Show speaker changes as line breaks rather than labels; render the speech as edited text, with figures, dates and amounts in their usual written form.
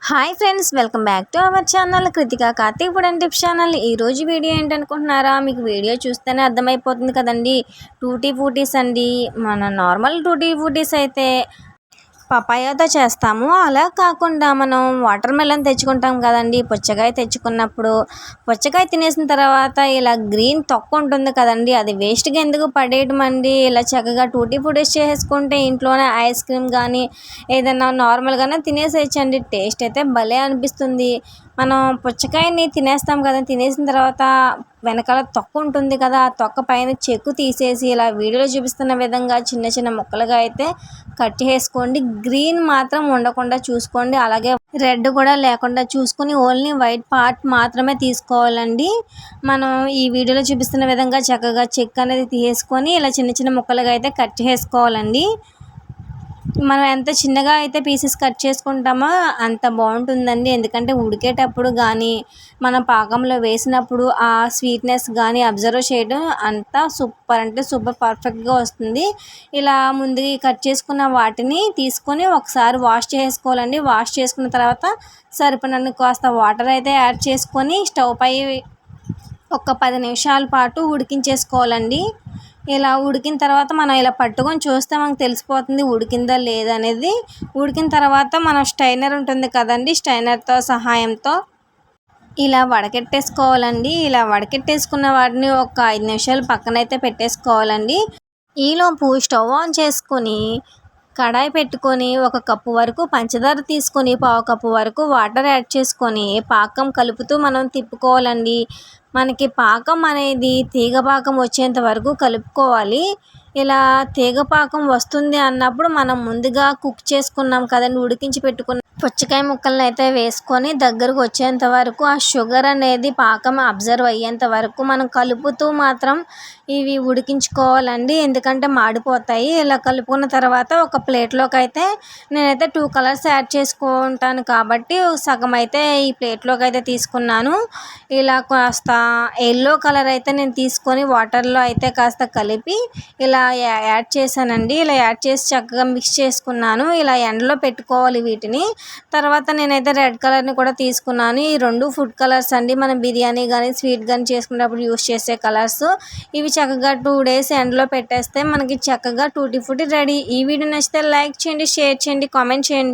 Hi friends, welcome back to our channel Krittika Karthik food and tips channel. ఈరోజు video ఏంటనుకుంటున్నారా? మీకు video చూస్తేనే అర్థమైపోతుంది కదండి. టూటీ ఫ్రూటీస్ అండి. మన నార్మల్ టూటీ ఫ్రూటీస్ అయితే పపాయాతో చేస్తాము. అలా కాకుండా మనం వాటర్ మెలన్ తెచ్చుకుంటాం కదండి. పుచ్చకాయ తెచ్చుకున్నప్పుడు పుచ్చకాయ తినేసిన తర్వాత ఇలా గ్రీన్ తొక్క ఉంటుంది కదండి, అది వేస్ట్గా ఎందుకు పడేయడం అండి. ఇలా చక్కగా టూటీ ఫ్రూటీస్ చేసేసుకుంటే ఇంట్లోనే ఐస్ క్రీమ్ కానీ ఏదైనా నార్మల్గానే తినేసేయచ్చండి. టేస్ట్ అయితే భలే అనిపిస్తుంది. మనం పుచ్చకాయని తినేస్తాం కదా, తినేసిన తర్వాత వెనకాల తొక్క ఉంటుంది కదా, ఆ తొక్క పైన చెక్కు తీసేసి ఇలా వీడియోలో చూపిస్తున్న విధంగా చిన్న చిన్న ముక్కలుగా అయితే కట్ చేసుకోండి. గ్రీన్ మాత్రం ఉండకుండా చూసుకోండి, అలాగే రెడ్ కూడా లేకుండా చూసుకొని ఓన్లీ వైట్ పార్ట్ మాత్రమే తీసుకోవాలండి. మనం ఈ వీడియోలో చూపిస్తున్న విధంగా చక్కగా చెక్ అనేది తీసుకొని ఇలా చిన్న చిన్న ముక్కలుగా అయితే కట్ చేసుకోవాలండి. మనం ఎంత చిన్నగా అయితే పీసెస్ కట్ చేసుకుంటామో అంత బాగుంటుందండి. ఎందుకంటే ఉడికేటప్పుడు కానీ మనం పాకంలో వేసినప్పుడు ఆ స్వీట్నెస్ కానీ అబ్జర్వ్ చేయడం అంతా సూపర్ అంటే సూపర్ పర్ఫెక్ట్గా వస్తుంది. ఇలా ముందుగా కట్ చేసుకున్న వాటిని తీసుకొని ఒకసారి వాష్ చేసుకోవాలండి. వాష్ చేసుకున్న తర్వాత సరిపడినన్ని కాస్త వాటర్ అయితే యాడ్ చేసుకొని స్టవ్ పై ఒక 10 నిమిషాల పాటు ఉడికించేసుకోవాలండి. ఇలా ఉడికిన తర్వాత మనం ఇలా పట్టుకొని చూస్తే మనకు తెలిసిపోతుంది ఉడికిందా లేదనేది. ఉడికిన తర్వాత మనం స్ట్రైనర్ ఉంటుంది కదండి, స్ట్రైనర్తో సహాయంతో ఇలా వడకెట్టేసుకోవాలండి. ఇలా వడకెట్టేసుకున్న వాటిని ఒక 5 నిమిషాలు పక్కనైతే పెట్టేసుకోవాలండి. ఈలోపు స్టవ్ ఆన్ చేసుకొని కడాయి పెట్టుకొని 1 కప్పు వరకు పంచదార తీసుకొని పావు కప్పు వరకు వాటర్ యాడ్ చేసుకొని పాకం కలుపుతూ మనం తిప్పుకోవాలండి. మనకి పాకం అనేది తీగ పాకం వచ్చేంత వరకు కలుపుకోవాలి. ఇలా తీగ పాకం వస్తుంది అన్నప్పుడు మనం ముందుగా కుక్ చేసుకున్నాం కదండి, ఉడికించి పెట్టుకున్న పుచ్చకాయ ముక్కలను అయితే వేసుకొని దగ్గరకు వచ్చేంత వరకు ఆ షుగర్ అనేది పాకం అబ్జర్వ్ అయ్యేంత వరకు మనం కలుపుతూ మాత్రం ఇవి ఉడికించుకోవాలండి, ఎందుకంటే మాడిపోతాయి. ఇలా కలుపుకున్న తర్వాత ఒక ప్లేట్లోకి అయితే నేనైతే 2 కలర్స్ యాడ్ చేసుకుంటాను కాబట్టి సగం అయితే ఈ ప్లేట్లోకి అయితే తీసుకున్నాను. ఇలా కాస్త ఎల్లో కలర్ అయితే నేను తీసుకొని వాటర్లో అయితే కాస్త కలిపి ఇలా యాడ్ చేశానండి. ఇలా యాడ్ చేసి చక్కగా మిక్స్ చేసుకున్నాను. ఇలా ఎండలో పెట్టుకోవాలి వీటిని. తర్వాత నేనైతే రెడ్ కలర్ని కూడా తీసుకున్నాను. ఈ 2 ఫుడ్ కలర్స్ అండి, మనం బిర్యానీ కానీ స్వీట్ కానీ చేసుకునేటప్పుడు యూస్ చేసే కలర్స్. ఇవి చక్కగా 2 డేస్ ఎండలో పెట్టేస్తే మనకి చక్కగా టూటీ ఫ్రూటీ రెడీ. ఈ వీడియో నచ్చితే లైక్ చేయండి, షేర్ చేయండి, కామెంట్ చేయండి.